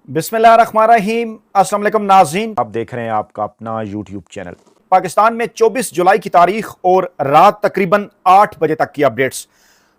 बिस्मिल्लाहिर्रहमानिर्रहीम। अस्सलाम वालेकुम नाज़रीन, आप देख रहे हैं आपका अपना यूट्यूब चैनल। पाकिस्तान में 24 जुलाई की तारीख और रात तकरीबन 8 बजे तक की अपडेट्स।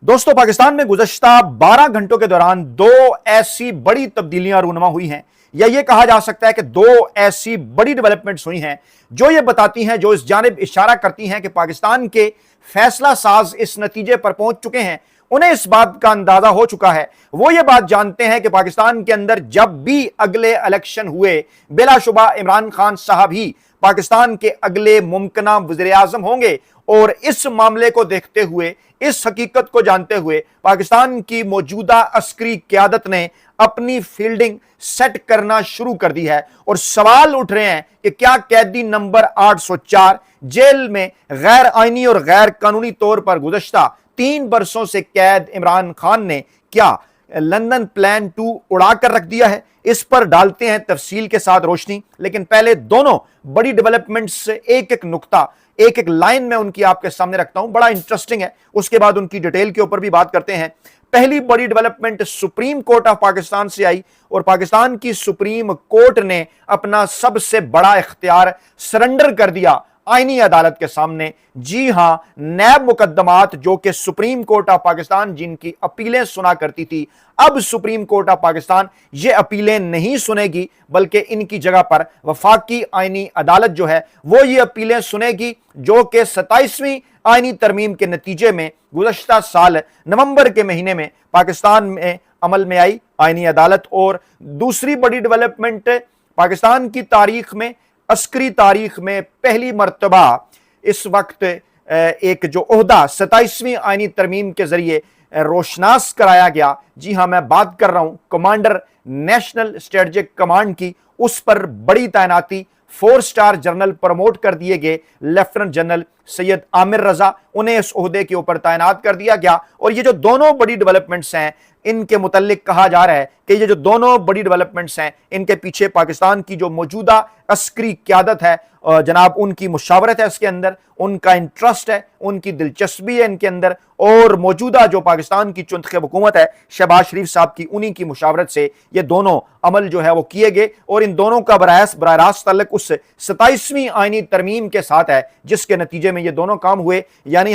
दोस्तों, पाकिस्तान में गुज़श्ता 12 घंटों के दौरान दो ऐसी बड़ी तब्दीलियां रूनुमा हुई हैं, या यह कहा जा सकता है कि दो ऐसी बड़ी डेवलपमेंट्स हुई हैं जो ये बताती हैं, जो इस जानिब इशारा करती हैं कि पाकिस्तान के फैसला साज इस नतीजे पर पहुंच चुके हैं। उन्हें इस बात का अंदाजा हो चुका है, वो ये बात जानते हैं कि पाकिस्तान के अंदर जब भी अगले इलेक्शन हुए, बिलाशुबा इमरान खान साहब ही पाकिस्तान के अगले मुमकिना वज़ीर आज़म होंगे। और इस मामले को देखते हुए, इस हकीकत को जानते हुए, पाकिस्तान की मौजूदा अस्करी क़यादत ने अपनी फील्डिंग सेट करना शुरू कर दी है। और सवाल उठ रहे हैं कि क्या कैदी नंबर 804 जेल में गैर आईनी और गैर कानूनी तौर पर गुज़श्ता 3 बरसों से कैद इमरान खान ने क्या लंदन प्लान 2 उड़ा कर रख दिया है? इस पर डालते हैं तफसील के साथ रोशनी। लेकिन पहले दोनों बड़ी डेवलपमेंट्स से एक एक नुक्ता, एक एक लाइन में उनकी आपके सामने रखता हूं, बड़ा इंटरेस्टिंग है। उसके बाद उनकी डिटेल के ऊपर भी बात करते हैं। पहली बड़ी development supreme court of Pakistan से आई और पाकिस्तान की सुप्रीम कोर्ट ने अपना सबसे बड़ा इख्तियार सरेंडर कर दिया आईनी अदालत के सामने। जी हां, नैब मुकद्दमात जो कि सुप्रीम कोर्ट ऑफ पाकिस्तान जिनकी अपीलें सुना करती थी, अब सुप्रीम कोर्ट ऑफ पाकिस्तान ये अपीलें नहीं सुनेगी, बल्कि इनकी जगह पर वफाकी आईनी अदालत जो है वो ये अपीलें सुनेगी, जो कि 27वीं आईनी तरमीम के नतीजे में गुज़श्ता साल नवंबर के महीने में पाकिस्तान में अमल में आई आईनी अदालत। और दूसरी बड़ी डेवलपमेंट, पाकिस्तान की तारीख में, अस्करी तारीख में पहली मर्तबा इस वक्त एक जो ओहदा 27वीं आईनी तरमीम के जरिए रोशनास कराया गया। जी हां, मैं बात कर रहा हूं कमांडर नेशनल स्ट्रेटजिक कमांड की। उस पर बड़ी तैनाती 4 स्टार जनरल प्रमोट कर दिए गए लेफ्टिनेंट जनरल सैयद आमिर रजा, उन्हें इस ओहदे के ऊपर तैनात कर दिया गया। और ये जो दोनों बड़ी डेवलपमेंट्स हैं, इनके मुतल्लिक कहा जा रहा है कि ये जो दोनों बड़ी डेवलपमेंट्स हैं, इनके पीछे पाकिस्तान की जो मौजूदा अस्करी क़यादत है जनाब, उनकी मुशावरत है इसके अंदर, उनका इंटरेस्ट है, उनकी दिलचस्पी है इनके अंदर। और मौजूदा जो पाकिस्तान की चुंतखे हुकूमत है शहबाज शरीफ साहब की, उन्हीं की मुशावरत से ये दोनों अमल जो है वो किए गए। और इन दोनों का बराह रास्त तल्लुक उस 27वीं आईनी तरमीम के साथ है जिसके नतीजे में ये दोनों काम हुए। यानी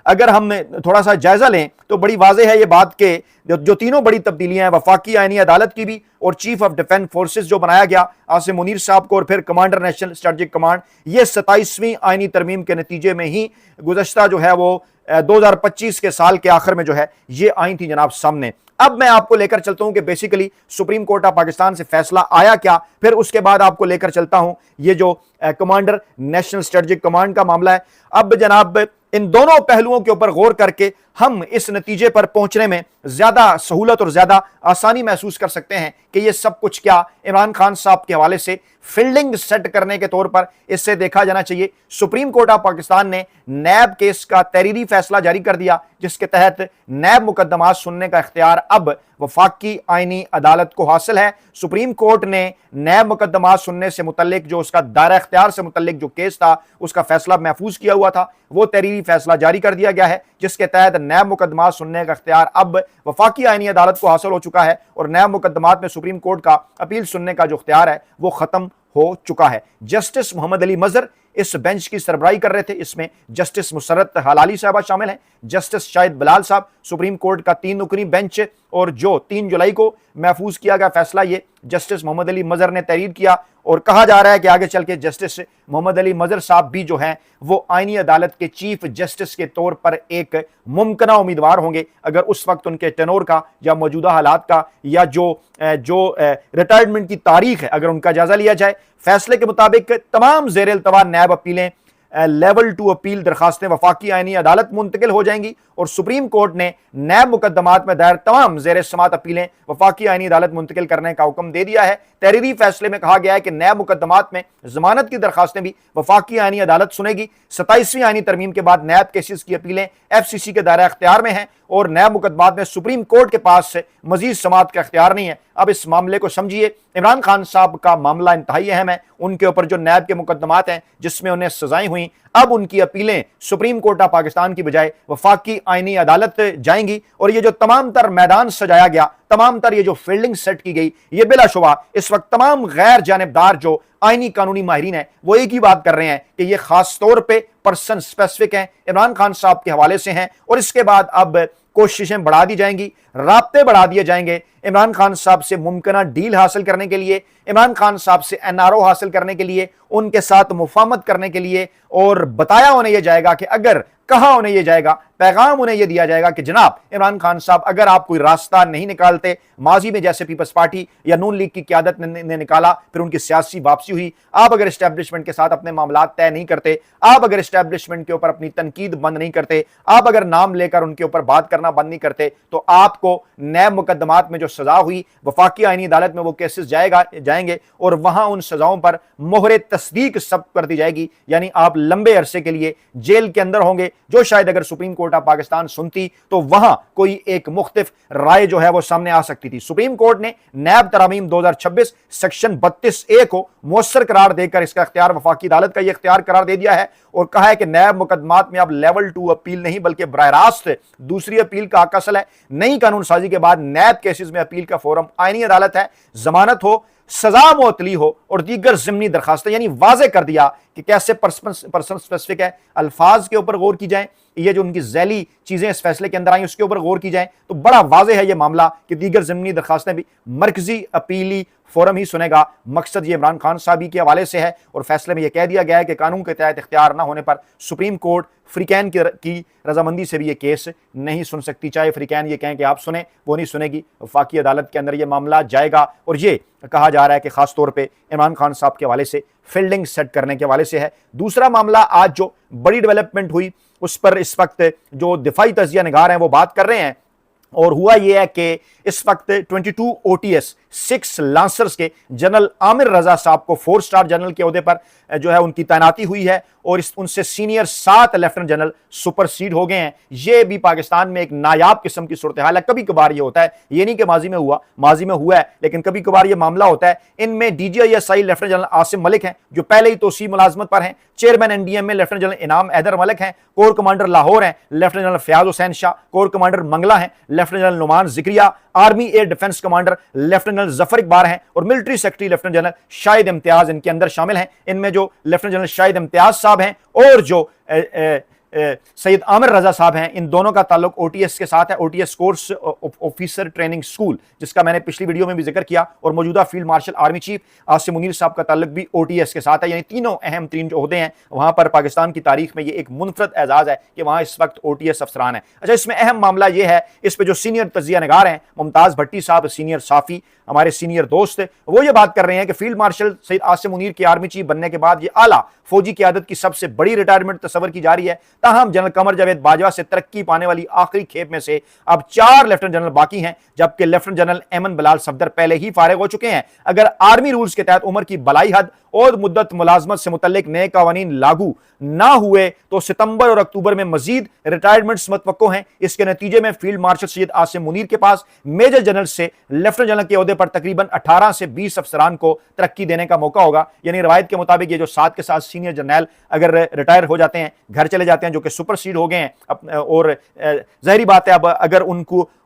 अगर हम थोड़ा सा जायजा लें तो बड़ी वाज़ेह है ये बात के जो तीनों बड़ी तब्दीलियां हैं, वफाकी आईनी अदालत की भी और चीफ ऑफ डिफेंस फोर्सेस जो बनाया गया आसिम मुनीर साहब को, और फिर कमांडर नेशनल स्ट्रेटजिक कमांड, ये 27वीं आईनी तरमीम के नतीजे में ही गुज़श्ता जो है वो 2025 के साल के आखिर में जो है ये आई थी जनाब सामने। अब मैं आपको लेकर चलता हूं कि basically supreme court of Pakistan से फैसला आया क्या, फिर उसके बाद आपको लेकर चलता हूं ये जो कमांडर नेशनल स्ट्रेटजिक कमांड का मामला है। अब जनाब इन दोनों पहलुओं के ऊपर गौर करके हम इस नतीजे पर पहुंचने में ज्यादा सहूलत और ज्यादा आसानी महसूस कर सकते हैं कि यह सब कुछ क्या इमरान खान साहब के हवाले से फील्डिंग सेट करने के तौर पर इससे देखा जाना चाहिए। सुप्रीम कोर्ट ऑफ पाकिस्तान ने नैब केस का तहरीरी फैसला जारी कर दिया, जिसके तहत नैब मुकद्दमात सुनने का इख्तियार अब वफाकी आईनी अदालत को हासिल है। सुप्रीम कोर्ट ने नैब मुकद्दमात सुनने से मुतल्लिक जो उसका दायरा इख्तियार से मुतल्लिक जो केस था, उसका फैसला महफूज किया हुआ था, वो तहरीरी फैसला जारी कर दिया गया है, जिसके तहत नैब मुकद्दमात सुनने का इख्तियार अब वफाकी आईनी अदालत को हासिल हो चुका है। और नैब मुकद्दमात में सुप्रीम कोर्ट का अपील सुनने का जो इख्तियार है वो खत्म हो चुका है। जस्टिस मोहम्मद अली मजहर इस बेंच की सरबराही कर रहे थे। इसमें जस्टिस मुसर्रत हलाली साहबा शामिल हैं, जस्टिस शाहिद बिलाल साहब, सुप्रीम कोर्ट का 3 रुकनी बेंच, और जो 3 जुलाई को महफूज किया गया फैसला ये जस्टिस मोहम्मद अली मजहर ने तहरीर किया। और कहा जा रहा है कि आगे चल के जस्टिस मोहम्मद अली मजहर साहब भी जो हैं वो आईनी अदालत के चीफ जस्टिस के तौर पर एक मुमकिना उम्मीदवार होंगे, अगर उस वक्त उनके टेनोर का या मौजूदा हालात का या जो रिटायरमेंट की तारीख है अगर उनका जायजा लिया जाए। फैसले के मुताबिक तमाम ज़ेर इल्तवा नैब अपीलें, लेवल 2 अपील दरखास्तें वफाकी आईनी अदालत मुंतकिल हो जाएंगी। और सुप्रीम कोर्ट ने नैब मुकद्दमात में दायर तमाम ज़ेर समात अपीलें वफाकी आईनी अदालत मुंतकिल करने का हुक्म दे दिया है। तहरीरी फैसले में कहा गया है कि नैब मुकद्दमात में जमानत की दरखास्तें भी वफाकी आईनी अदालत सुनेगी। 27वीं आईनी तरमीम के बाद नैब केसेस की अपीलें FCC के दायरा इख्तियार में हैं और नैब मुकद्दमात में सुप्रीम कोर्ट के पास मजीद समात का इख्तियार नहीं है। अब इस मामले को समझिए, इमरान खान साहब का मामला इंतहाई अहम है। उनके ऊपर जो नैब के मुकद्दमात हैं जिसमें उन्हें सजाएं हुई हुई, अब उनकी अपीलें सुप्रीम कोर्ट ऑफ पाकिस्तान की बजाय वफाकी आईनी अदालत जाएंगी। और ये जो तमाम तर मैदान सजाया गया, तमाम तर ये जो फील्डिंग सेट की गई, ये बिलाशुबा इस वक्त तमाम गैर जानिबदार जो आईनी कानूनी माहिरीन है वो एक ही बात कर रहे हैं कि ये खास तौर पे पर्सन स्पेसिफिक हैं, इमरान खान साहब के हवाले से हैं। और इसके बाद अब कोशिशें बढ़ा दी जाएंगी, राब्ते बढ़ा दिए जाएंगे इमरान खान साहब से मुमकिन डील हासिल करने के लिए, इमरान खान साहब से एनआरओ हासिल करने के लिए, उनके साथ मुफाहमत करने के लिए। और बताया उन्हें यह जाएगा कि अगर कहा उन्हें यह जाएगा, पैगाम उन्हें यह दिया जाएगा कि जनाब इमरान खान साहब, अगर आप कोई रास्ता नहीं निकालते, माजी में जैसे पीपल्स पार्टी या नून लीग की क्यादत ने निकाला, फिर उनकी सियासी वापसी हुई, आप अगर एस्टेब्लिशमेंट के साथ अपने मामला तय नहीं करते, आप अगर एस्टेब्लिशमेंट के ऊपर अपनी तनकीद बंद नहीं करते, आप अगर नाम लेकर उनके ऊपर बात करना बंद नहीं करते, तो आपको नए मुकदमात में जो सजा हुई वफाकी आईनी अदालत में वो केसेस जाएंगे और वहां उन सजाओं पर मोहरे तस्दीक सब कर दी जाएगी। यानी आप लंबे अरसे के लिए जेल के अंदर होंगे, जो शायद अगर सुप्रीम कोर्ट ऑफ पाकिस्तान सुनती तो वहां कोई एक मुख्तलिफ राय जो है वो सामने आ सकती थी। सुप्रीम कोर्ट ने नैब तरामीम 2026 सेक्शन 32A को मुअस्सर करार देकर इसका इख्तियार वफाकी अदालत का यह इख्तियार करार दे दिया है और कहा है कि नैब मुकदमात में अब लेवल 2 अपील नहीं बल्कि बराह रास्त दूसरी अपील का हक असल है। नई कानून साजी के बाद नैब केसेस में अपील का फोरम आईनी अदालत है। जमानत हो, सजा मुअत्तली हो और दीगर ज़िमनी दरखास्तें, यानी वाज़े कर दिया कि कैसे पर्सन स्पेसिफिक है, अल्फाज के ऊपर गौर की जाए, ये जो उनकी जैली चीजें इस फैसले के अंदर आई उसके ऊपर गौर की जाए। तो बड़ा वाज़े है ये मामला कि दीगर ज़िमनी दरखास्तें भी मरकजी अपीली फोरम ही सुनेगा। मकसद ये इमरान खान साहब के हवाले से है और फैसले में यह कह दिया गया है कि कानून के तहत इख्तियार न होने पर सुप्रीम कोर्ट फ्रीकैन की रजामंदी से भी ये केस नहीं सुन सकती। चाहे फ्रीकैन ये कहें कि आप सुने, वो नहीं सुनेगी। वफाकी अदालत के अंदर ये मामला जाएगा और ये कहा जा रहा है कि खास तौर पे इमरान खान साहब के हवाले से फील्डिंग सेट करने के हवाले से है। दूसरा मामला, आज जो बड़ी डेवलपमेंट हुई उस पर इस वक्त जो दिफाई तजिया निगार हैं वो बात कर रहे हैं और हुआ यह है कि इस वक्त 22 OTS 6 लांसर्स के जनरल आमिर रजा साहब को 4 स्टार जनरल के ओहदे पर जो है उनकी तैनाती हुई है और उनसे सीनियर 7 लेफ्टिनेंट जनरल सुपरसीड हो गए हैं। यह भी पाकिस्तान में एक नायाब किस्म की सूरत हाल है। कभी कभार यह होता है, ये नहीं कि माजी में हुआ है, लेकिन कभी कभार यह मामला होता है। इनमें DGISI lieutenant general Asim Malik हैं जो पहले ही तोसी मुलाजमत पर हैं, चेयरमैन NDM में लेफ्टिनेंट जनरल इनाम हैदर मलिक हैं, कोर कमांडर लाहौर हैं lieutenant general Fayyaz Hussain Shah, corps commander Mangla हैं lieutenant general Noman Zikriya, army air defence commander lieutenant general Zafar Iqbal हैं और military secretary lieutenant general Shahid Imtiaz इनके अंदर शामिल हैं। इनमें जो लेफ्टिनेंट जनरल शाहिद इम्तियाज साहब हैं और जो सैयद आमिर रजा साहब हैं, इन दोनों का ताल्लुक OTS के साथ है, OTS course officer training school, जिसका मैंने पिछली वीडियो में भी जिक्र किया। और मौजूदा field marshal army chief Asim Munir साहब का ताल्लुक भी OTS के साथ है। यानी तीनों अहम तरीन जो ओहदे हैं वहां पर पाकिस्तान की तारीख में ये एक मुनफरद एजाज है कि वहां इस वक्त OTS अफसरान है। अच्छा, इसमें अहम मामला यह है, इस पर जो सीनियर तजिया निगार हैं मुमताज भट्टी साहब, सीनियर साफी, हमारे सीनियर दोस्त, वो ये बात कर रहे हैं कि फील्ड मार्शल सैयद आसिम मुनीर के आर्मी चीफ बनने के बाद ये आला फौजी क़यादत की सबसे बड़ी रिटायरमेंट तस्वर की जा रही है। ताहम जनरल कमर जावेद बाजवा से तरक्की पाने वाली आखिरी खेप में से अब 4 लेफ्टिनेंट जनरल बाकी हैं, जबकि लेफ्टिनेंट जनरल एमन बिलाल सफदर पहले ही फारिग हो चुके हैं। अगर आर्मी रूल्स के तहत उम्र की बलाई हद और मुद्दत मुलाजमत से मुतल्लिक नए कवानीन लागू ना हुए तो सितंबर और अक्टूबर में मजीद रिटायरमेंट्स मुतवक्को हैं। इसके नतीजे में फील्ड मार्शल सैयद आसिम मुनीर के पास मेजर जनरल से लेफ्टिनेंट जनरल के ओहदे पर तकरीबन 18 से 20 अफसरान को तरक्की देने का मौका होगा। यानी रवायत के मुताबिक ये जो 7 के 7 सीनियर जनरल अगर रिटायर हो जाते हैं, घर चले जाते हैं, जो कि सुपरसीड हो गए हैं, और जाहिर बात है अब अगर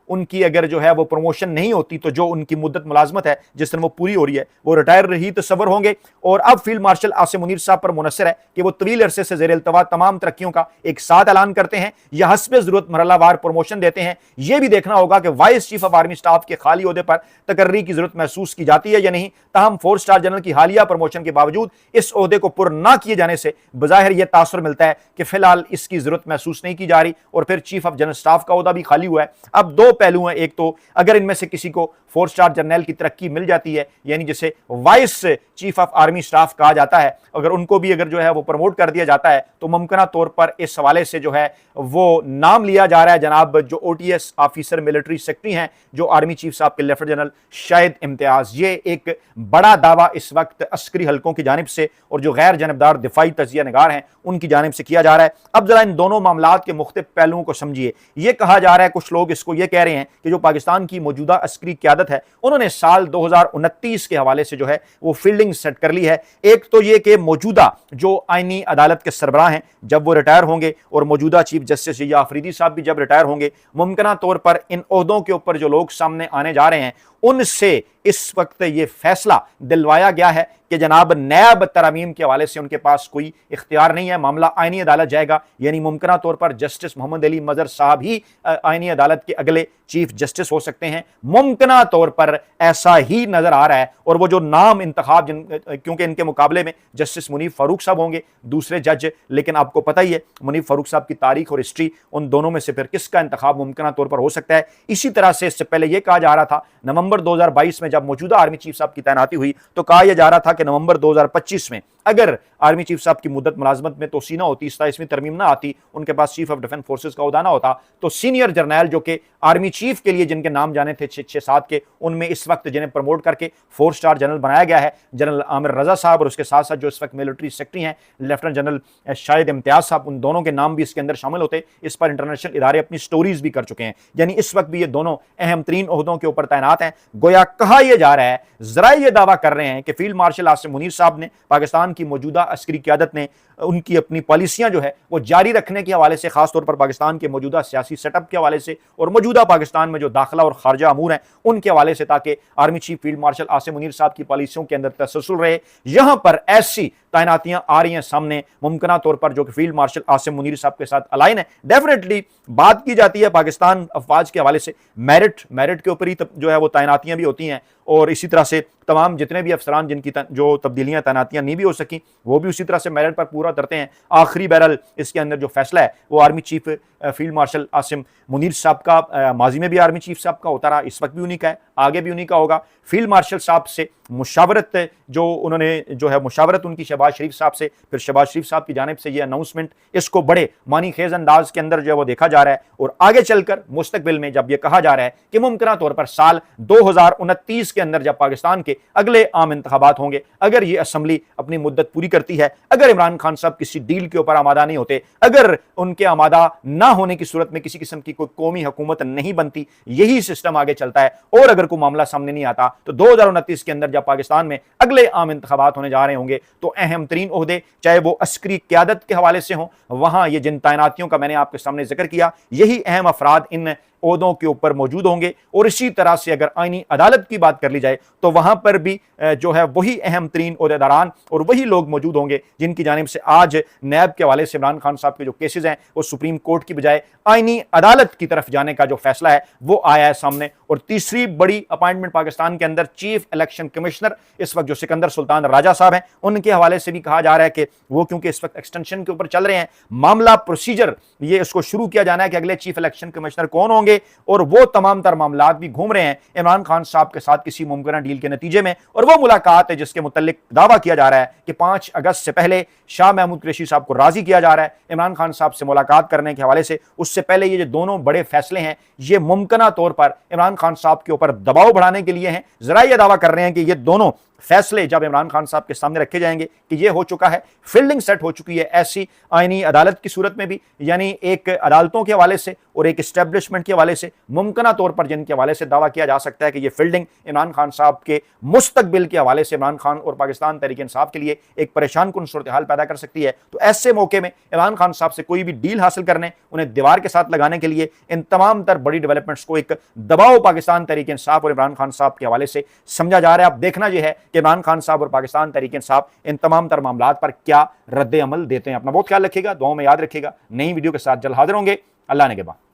उनकी अगर जो है वो प्रमोशन नहीं होती तो जो उनकी मुद्दत मुलाजमत है जिस दिन वो पूरी हो रही है वो रिटायर ही तस्वर होंगे। और अब फील्ड मार्शल आसिम मुनीर साहब पर मुनसर है कि वो तवील अरसे से ज़ेर इल्तवा तमाम तरक्कियों का एक साथ ऐलान करते हैं या हस्बे ज़रूरत मरहलावार प्रमोशन देते हैं। यह भी देखना होगा कि vice chief of army staff के खाली ओहदे पर तकर्री की जरूरत महसूस की जाती है या नहीं। ताहम 4 स्टार जनरल की हालिया प्रमोशन के बावजूद इस ओहदे को पुर ना किए जाने से बज़ाहिर यह तासुर मिलता है कि फिलहाल इसकी जरूरत महसूस नहीं की जा रही और फिर चीफ ऑफ जनरल स्टाफ का ओहदा भी खाली हुआ है। अब 2 पहलू हैं, एक तो अगर इनमें से किसी को 4 स्टार जनरल की तरक्की मिल जाती है, यानी जिसे vice chief of army staff कहा जाता है, अगर उनको भी अगर जो है वो प्रमोट कर दिया जाता है तो मुमकिना तौर पर इस हवाले से जो है वो नाम लिया जा रहा है जनाब जो OTS ऑफिसर मिलिट्री सेक्रेटरी हैं, जो आर्मी चीफ साहब के लेफ्टिनेंट जनरल शाहिद इम्तियाज। ये एक बड़ा दावा इस वक्त अस्करी हलकों की जानिब से और जो गैर जानबदार दिफाई तजिया निगार हैं उनकी जानिब से किया जा रहा है। अब जरा इन दोनों मामलात के मुख्तलिफ पहलुओं को समझिए। यह कहा जा रहा है, कुछ लोग इसको यह कह रहे हैं कि जो पाकिस्तान की मौजूदा अस्करी क़यादत है उन्होंने साल 2029 के हवाले से जो है वो फील्डिंग फील्डिंग सेट कर ली है। एक तो यह कि मौजूदा जो आईनी अदालत के सरबराह हैं जब वो रिटायर होंगे और मौजूदा चीफ जस्टिस या आफरीदी साहब भी जब रिटायर होंगे, मुमकिन तौर पर इन ओहदों के ऊपर जो लोग सामने आने जा रहे हैं उनसे इस वक्त ये फैसला दिलवाया गया है कि जनाब नैब तरमीम के हवाले से उनके पास कोई इख्तियार नहीं है, मामला आईनी अदालत जाएगा। यानी मुमकिन तौर पर जस्टिस मोहम्मद अली मजहर साहब ही आईनी अदालत के अगले चीफ जस्टिस हो सकते हैं। मुमकिन तौर पर ऐसा ही नजर आ रहा है। और वो जो नाम इंतखाब, क्योंकि इनके मुकाबले में जस्टिस मुनीफ फारूक साहब होंगे दूसरे जज, लेकिन आपको पता ही है मुनीफ फारूक साहब की तारीख और हिस्ट्री, उन दोनों में से फिर किसका इंतखाब मुमकिन तौर पर हो सकता है। इसी तरह से इससे पहले यह कहा जा रहा था नवंबर 2022 में जब मौजूदा आर्मी चीफ साहब की तैनाती हुई तो कहा यह जा रहा था कि नवंबर 2025 में अगर आर्मी चीफ साहब की मुद्दत मुलाजमत में तोसी ना होती, 27वीं तरमीम ना आती, उनके पास चीफ ऑफ डिफेंस फोर्सेस का ओहदा ना होता, तो सीनियर जर्नैल जो कि आर्मी चीफ के लिए जिनके नाम जाने थे 6-7 के, उनमें इस वक्त जिन्हें प्रमोट करके 4 स्टार जनरल बनाया गया है, जनरल आमिर रजा साहब और उसके साथ साथ जो इस वक्त मिलिट्री सेक्रेटरी हैं लेफ्टिनेंट जनरल शाहिद इम्तियाज साहब, उन दोनों के नाम भी इसके अंदर शामिल होते। इस पर इंटरनेशनल इदारे अपनी स्टोरीज भी कर चुके हैं। यानी इस वक्त भी ये दोनों अहम तरीन ओहदों के ऊपर तैनात हैं। गोया कहा यह जा रहा है, जरा ये दावा कर रहे हैं कि फील्ड मार्शल आसिम मुनीर साहब ने, पाकिस्तान की मौजूदा अस्करी क़यादत ने उनकी अपनी पॉलिसियां जो है वो जारी रखने के हवाले से, खासतौर पर पाकिस्तान के मौजूदा सियासी सेटअप के हवाले से और मौजूदा पाकिस्तान में जो दाखिला और खारजा अमूर हैं उनके हवाले से, ताकि army chief field marshal Asim Munir साहब की पॉलिसियों के अंदर तसलसल रहे। यहां पर ऐसी तैनातियां आ रही हैं सामने, मुमकिन तौर पर जो कि फील्ड मार्शल आसिम मुनीर साहब के साथ अलाइन है। डेफिनेटली बात की जाती है पाकिस्तान अफवाज के हवाले से मेरिट के ऊपर ही जो है वो तैनातियां भी होती हैं, और इसी तरह से तमाम जितने भी अफसरान जिनकी जो तब्दीलियां तैनातियां नहीं भी हो सकी वो भी उसी तरह से मेरिट पर पूरा करते हैं। आखिरी बहरहाल इसके अंदर जो फैसला है वो army chief field marshal Asim Munir साहब का, माजी में भी आर्मी चीफ साहब का होता रहा, इस वक्त भी उन्हीं का है, आगे भी उन्हीं का होगा। फील्ड मार्शल साहब से मुशावरत जो उन्होंने जो है मुशावरत उनकी शहबाज शरीफ साहब से, फिर शहबाज शरीफ साहब की जानिब से ये अनाउंसमेंट, इसको बड़े मानी खेज अंदाज के अंदर जो है वो देखा जा रहा है। और आगे चलकर मुस्तकबिल में जब ये कहा जा रहा है कि मुमकिन तौर पर साल 2029 के अंदर जब पाकिस्तान के अगले आम इंतखाबात होंगे, अगर ये असम्बली अपनी मुद्दत पूरी करती है, अगर इमरान खान साहब किसी डील के ऊपर आमादा नहीं होते, अगर उनके आमादा ना होने की सूरत में किसी किस्म की कोई कौमी हुकूमत नहीं बनती, यही सिस्टम आगे चलता है, और अगर कोई मामला सामने नहीं आता तो 2029 के अंदर जब पाकिस्तान में अगले आम इंतखाबात होने जा रहे होंगे तो अहम तरीन ओहदे, चाहे वो अस्करी क्यादत के हवाले से हों, वहां ये जिन तैनातियों का मैंने आपके सामने जिक्र किया, यही अहम अफराद इन ओहदों के ऊपर मौजूद होंगे। और इसी तरह से अगर आईनी अदालत की बात कर ली जाए तो वहां पर भी जो है वही अहम तरीन ओहदेदारान और वही लोग मौजूद होंगे जिनकी जानिब से आज नैब के हवाले से इमरान खान साहब के जो केसेस हैं वो सुप्रीम कोर्ट की बजाय आईनी अदालत की तरफ जाने का जो फैसला है वो आया है सामने। और तीसरी बड़ी अपॉइंटमेंट पाकिस्तान के अंदर चीफ इलेक्शन कमिश्नर इस वक्त जो सिकंदर सुल्तान राजा साहब हैं, उनके हवाले से भी कहा जा रहा है कि वो क्योंकि इस वक्त एक्सटेंशन के ऊपर चल रहे हैं, मामला प्रोसीजर ये इसको शुरू किया जाना है कि अगले चीफ इलेक्शन कमिश्नर कौन होंगे, और वो तमाम तर मामला भी घूम रहे हैं इमरान खान साहब के साथ किसी मुमकिन डील के नतीजे में। और वो मुलाकात है जिसके मुतालिक दावा किया जा रहा है कि 5 अगस्त से पहले शाह महमूद कुरैशी साहब को राजी किया जा रहा है इमरान खान साहब से मुलाकात करने के हवाले से। उससे पहले ये जो दोनों बड़े फैसले हैं ये मुमकिन तौर पर इमरान खान साहब के ऊपर दबाव बढ़ाने के लिए हैं। जरा ये दावा कर रहे हैं कि ये दोनों फैसले जब इमरान खान साहब के सामने रखे जाएंगे कि ये हो चुका है, फील्डिंग सेट हो चुकी है ऐसी आईनी अदालत की सूरत में भी, यानी एक अदालतों के हवाले से और एक एस्टेब्लिशमेंट के हवाले से मुमकिन तौर पर जिनके हवाले से दावा किया जा सकता है कि ये फील्डिंग इमरान खान साहब के मुस्तकबिल के हवाले से इमरान खान और पाकिस्तान तहरीक इंसाफ के लिए एक परेशान कुन सूरत हाल पैदा कर सकती है। तो ऐसे मौके में इमरान खान साहब से कोई भी डील हासिल करने, उन्हें दीवार के साथ लगाने के लिए इन तमाम तर बड़ी डेवलपमेंट्स को एक दबाव पाकिस्तान तहरीक इंसाफ और इमरान खान साहब के हवाले से समझा जा रहा है। अब देखना यह है कि इमरान खान साहब और पाकिस्तान तहरीक इंसाफ इन तमाम तर मामलात पर क्या रद्द अमल देते हैं। अपना बहुत ख्याल रखिएगा, दुआओं में याद रखिएगा। नई वीडियो के साथ जल्द हाजिर होंगे। अल्लाह ने के बाद।